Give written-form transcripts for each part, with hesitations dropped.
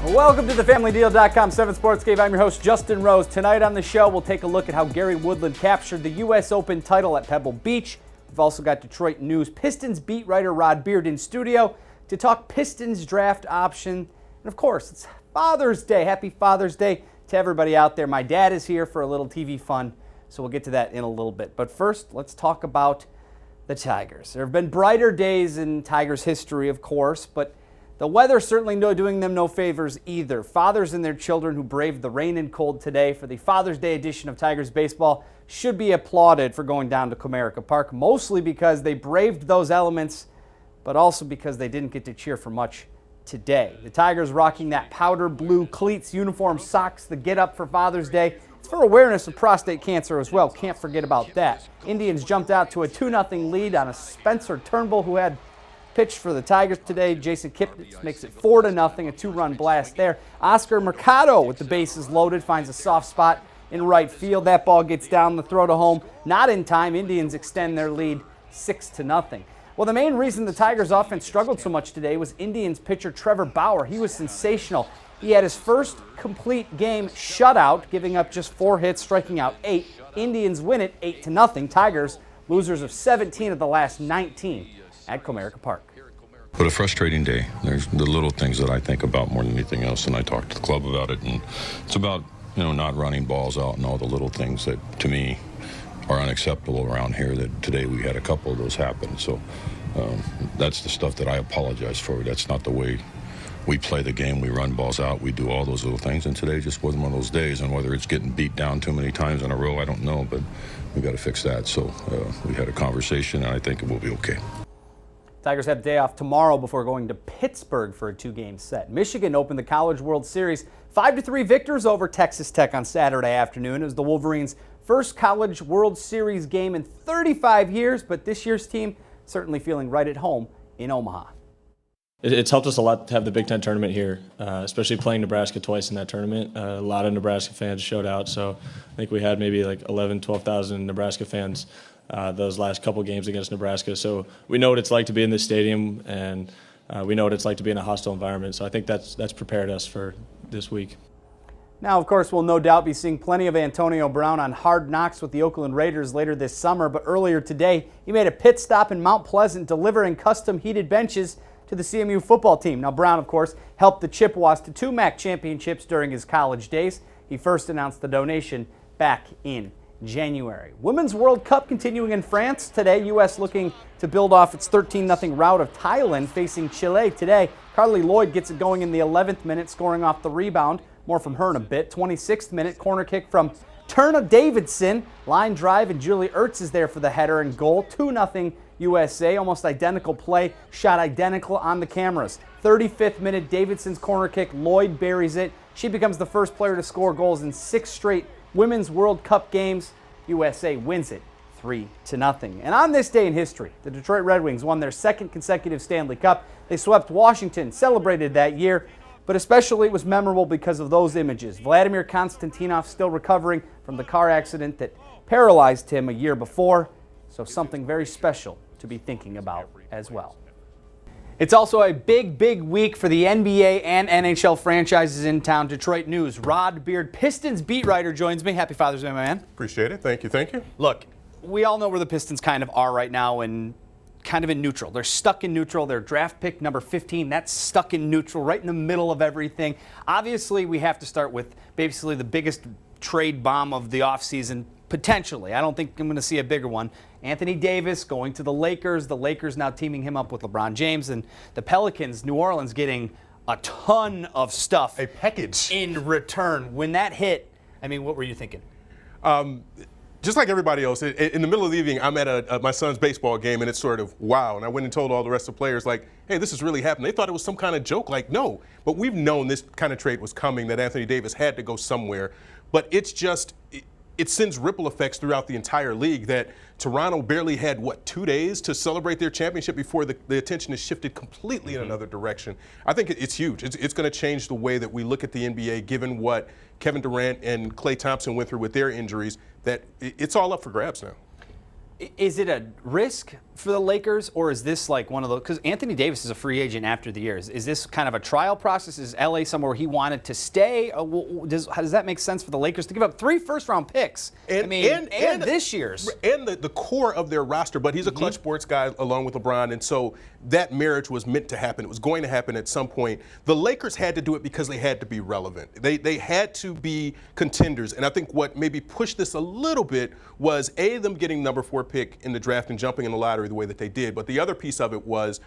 Welcome to the FamilyDeal.com 7 Sports Game. I'm your host, Justin Rose. Tonight on the show, we'll take a look at how Gary Woodland captured the U.S. Open title at Pebble Beach. We've also got Detroit News Pistons beat writer Rod Beard in studio to talk Pistons draft option. And of course, it's Father's Day. Happy Father's Day to everybody out there. My dad is here for a little TV fun, so we'll get to that in a little bit. But first, let's talk about the Tigers. There have been brighter days in Tigers history, of course, but the weather certainly doing them no favors either. Fathers and their children who braved the rain and cold today for the Father's Day edition of Tigers baseball should be applauded for going down to Comerica Park, mostly because they braved those elements, but also because they didn't get to cheer for much today. The Tigers rocking that powder blue cleats, uniform, socks, the get up for Father's Day. It's for awareness of prostate cancer as well. Can't forget about that. Indians jumped out to a 2-0 lead on a Spencer Turnbull who had pitched for the Tigers today. Jason Kipnis makes it 4-0, a 2-run blast there. Oscar Mercado with the bases loaded finds a soft spot in right field. That ball gets down the throw to home. Not in time. Indians extend their lead 6-0. Well, the main reason the Tigers offense struggled so much today was Indians pitcher Trevor Bauer. He was sensational. He had his first complete game shutout, giving up just 4 hits, striking out 8. Indians win it 8-0. Tigers losers of 17 of the last 19 at Comerica Park. But a frustrating day. There's the little things that I think about more than anything else, and I talked to the club about it, and it's about, not running balls out and all the little things that, to me, are unacceptable around here. That today we had a couple of those happen. So that's the stuff that I apologize for. That's not the way we play the game. We run balls out. We do all those little things, and today just wasn't one of those days. And whether it's getting beat down too many times in a row, I don't know, but we got to fix that. So we had a conversation, and I think it will be okay. Tigers have a day off tomorrow before going to Pittsburgh for a 2-game set. Michigan opened the College World Series 5-3 victors over Texas Tech on Saturday afternoon. It was the Wolverines' first College World Series game in 35 years, but this year's team certainly feeling right at home in Omaha. It's helped us a lot to have the Big Ten tournament here, especially playing Nebraska twice in that tournament. A lot of Nebraska fans showed out, so I think we had maybe like 11,000, 12,000 Nebraska fans those last couple games against Nebraska. So we know what it's like to be in this stadium, and we know what it's like to be in a hostile environment. So I think that's prepared us for this week. Now, of course, we'll no doubt be seeing plenty of Antonio Brown on Hard Knocks with the Oakland Raiders later this summer, but earlier today he made a pit stop in Mount Pleasant delivering custom heated benches to the CMU football team. Now, Brown, of course, helped the Chippewas to 2 MAC championships during his college days. He first announced the donation back in January. Women's World Cup continuing in France today. U.S. looking to build off its 13-0 rout of Thailand facing Chile today. Carly Lloyd gets it going in the 11th minute, scoring off the rebound. More from her in a bit. 26th minute, corner kick from Turna Davidson. Line drive, and Julie Ertz is there for the header and goal. 2-0 USA. Almost identical play, shot identical on the cameras. 35th minute, Davidson's corner kick. Lloyd buries it. She becomes the first player to score goals in 6 straight Women's World Cup games. USA wins it 3-0. And on this day in history, the Detroit Red Wings won their 2nd consecutive Stanley Cup. They swept Washington, celebrated that year, but especially it was memorable because of those images. Vladimir Konstantinov still recovering from the car accident that paralyzed him a year before, so something very special to be thinking about as well. It's also a big week for the NBA and NHL franchises in town. Detroit News, Rod Beard, Pistons beat writer, joins me. Happy Father's Day, my man. Appreciate it. Thank you. Look, we all know where the Pistons kind of are right now, and kind of in neutral. They're stuck in neutral. Their draft pick, number 15, that's stuck in neutral, right in the middle of everything. Obviously, we have to start with basically the biggest trade bomb of the offseason, potentially. I don't think I'm going to see a bigger one. Anthony Davis going to the Lakers. The Lakers now teaming him up with LeBron James. And the Pelicans, New Orleans, getting a ton of stuff. A package. In return. When that hit, I mean, what were you thinking? Just like everybody else, in the middle of the evening, I'm at my son's baseball game, and it's sort of, wow. And I went and told all the rest of the players, like, hey, this is really happening. They thought it was some kind of joke. Like, no. But we've known this kind of trade was coming, that Anthony Davis had to go somewhere. But it's just, it sends ripple effects throughout the entire league that Toronto barely had, 2 days to celebrate their championship before the attention is shifted completely in another direction. I think it's huge. It's going to change the way that we look at the NBA, given what Kevin Durant and Klay Thompson went through with their injuries, that it's all up for grabs now. Is it a risk for the Lakers, or is this like one of those? Because Anthony Davis is a free agent after the year. Is this kind of a trial process? Is LA somewhere he wanted to stay? How does that make sense for the Lakers to give up 3 first-round picks? And this year's and the core of their roster. But he's a clutch sports guy along with LeBron, and so that marriage was meant to happen. It was going to happen at some point. The Lakers had to do it because they had to be relevant. They had to be contenders, and I think what maybe pushed this a little bit was them getting number 4 pick in the draft and jumping in the lottery the way that they did. But the other piece of it was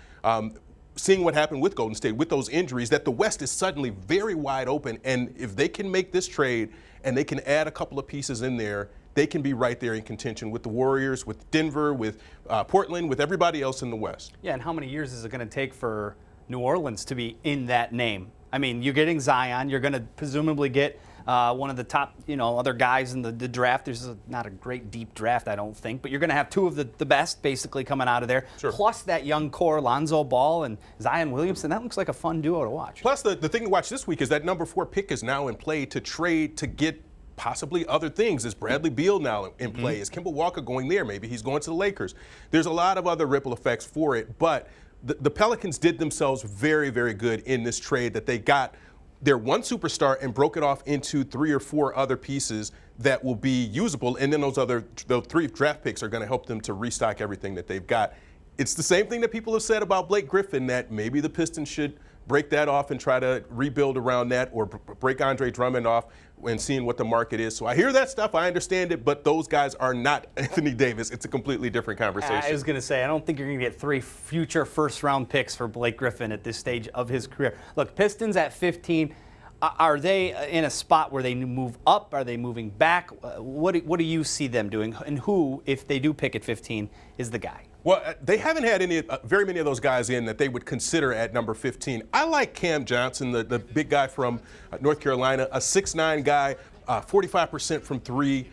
seeing what happened with Golden State, with those injuries, that the West is suddenly very wide open. And if they can make this trade and they can add a couple of pieces in there, they can be right there in contention with the Warriors, with Denver, with Portland, with everybody else in the West. Yeah, and how many years is it going to take for New Orleans to be in that name? I mean, you're getting Zion. You're going to presumably get one of the top, other guys in the draft. There's not a great deep draft, I don't think, but you're going to have 2 of the best basically coming out of there. Sure. Plus that young core, Lonzo Ball and Zion Williamson. That looks like a fun duo to watch. Plus, the thing to watch this week is that number 4 pick is now in play to trade to get possibly other things. Is Bradley Beal now in play? Is Kemba Walker going there? Maybe he's going to the Lakers. There's a lot of other ripple effects for it, but the Pelicans did themselves very, very good in this trade that they got their one superstar and broke it off into 3 or 4 other pieces that will be usable, and then those 3 draft picks are going to help them to restock everything that they've got. It's the same thing that people have said about Blake Griffin, that maybe the Pistons should break that off and try to rebuild around that, or break Andre Drummond off and seeing what the market is. So I hear that stuff, I understand it, but those guys are not Anthony Davis. It's a completely different conversation. I was going to say, I don't think you're going to get 3 future first-round picks for Blake Griffin at this stage of his career. Look, Pistons at 15, are they in a spot where they move up? Are they moving back? What do you see them doing? And who, if they do pick at 15, is the guy? Well, they haven't had very many of those guys in that they would consider at number 15. I like Cam Johnson, the big guy from North Carolina, a 6'9" guy, 45% from 3,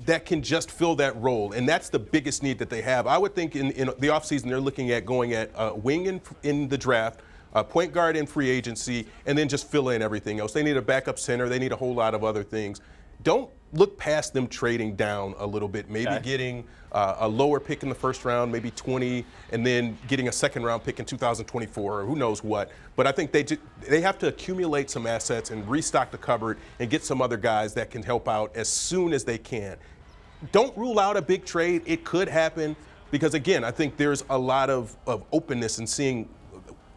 that can just fill that role. And that's the biggest need that they have. I would think in the offseason they're looking at going at wing in the draft, point guard in free agency, and then just fill in everything else. They need a backup center. They need a whole lot of other things. Don't look past them trading down a little bit, maybe getting a lower pick in the first round, maybe 20, and then getting a second-round pick in 2024, or who knows what. But I think they have to accumulate some assets and restock the cupboard and get some other guys that can help out as soon as they can. Don't rule out a big trade. It could happen because, again, I think there's a lot of openness in seeing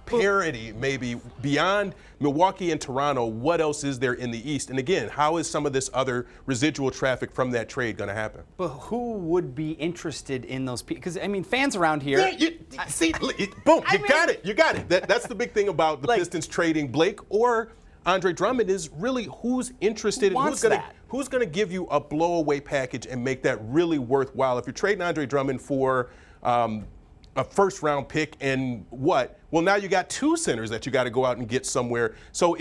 parity maybe beyond Milwaukee and Toronto. What else is there in the East? And again, how is some of this other residual traffic from that trade going to happen? But who would be interested in those people? Because, I mean, fans around here. Boom, got it. You got it. That's the big thing about the Pistons trading Blake or Andre Drummond is really who's interested in who's going to give you a blow-away package and make that really worthwhile. If you're trading Andre Drummond for a first-round pick and what? Well, now you got 2 centers that you got to go out and get somewhere. So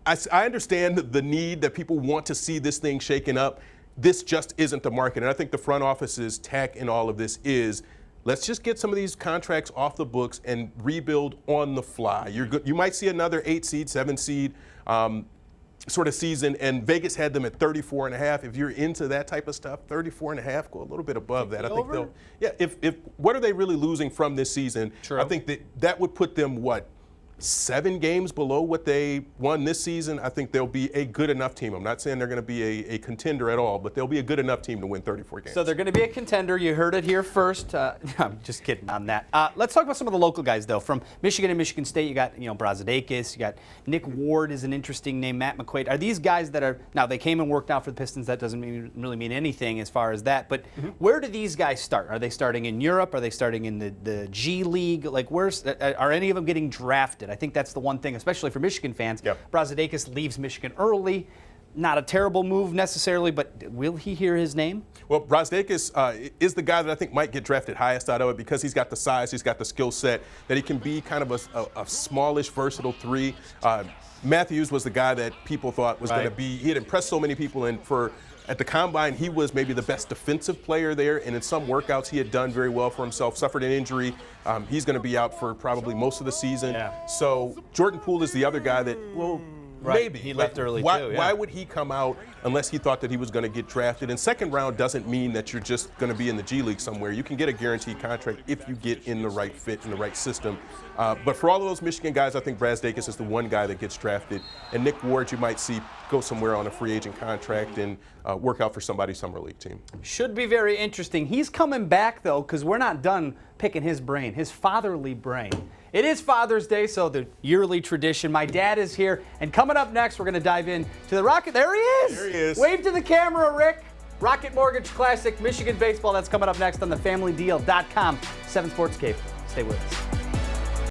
I understand the need that people want to see this thing shaken up. This just isn't the market. And I think the front office's tack in all of this is, let's just get some of these contracts off the books and rebuild on the fly. You might see another 8 seed, 7 seed sort of season, and Vegas had them at 34.5. If you're into that type of stuff, 34.5, go a little bit above that. I think they'll. Yeah. If what are they really losing from this season? True. I think that would put them 7 games below what they won this season. I think they'll be a good enough team. I'm not saying they're going to be a contender at all, but they'll be a good enough team to win 34 games. So they're going to be a contender. You heard it here first. I'm just kidding on that. Let's talk about some of the local guys, though. From Michigan and Michigan State, you got Brazdeikis. You got Nick Ward is an interesting name. Matt McQuaid. Are these guys that are now they came and worked out for the Pistons? That doesn't really mean anything as far as that. But where do these guys start? Are they starting in Europe? Are they starting in the G League? Like are any of them getting drafted? I think that's the one thing, especially for Michigan fans. Yep. Brazdeikis leaves Michigan early. Not a terrible move necessarily, but will he hear his name? Well, Brazdeikis is the guy that I think might get drafted highest out of it because he's got the size, he's got the skill set, that he can be kind of a smallish, versatile 3. Matthews was the guy that people thought was going to be, he had impressed so many people, and at the Combine, he was maybe the best defensive player there, and in some workouts he had done very well for himself, suffered an injury. He's going to be out for probably most of the season. Yeah. So Jordan Poole is the other guy that, Maybe. He left early, why, too, yeah. Why would he come out unless he thought that he was going to get drafted? And second round doesn't mean that you're just going to be in the G League somewhere. You can get a guaranteed contract if you get in the right fit, in the right system. But for all of those Michigan guys, I think Brazdeikis is the one guy that gets drafted. And Nick Ward, you might see go somewhere on a free agent contract and work out for somebody's summer league team. Should be very interesting. He's coming back, though, because we're not done picking his brain, his fatherly brain. It is Father's Day, so the yearly tradition. My dad is here, and coming up next, we're going to dive in to the Rocket. There he is! There he is. Wave to the camera, Rick. Rocket Mortgage Classic, Michigan Baseball. That's coming up next on the FamilyDeal.com 7 Sportscape. Stay with us.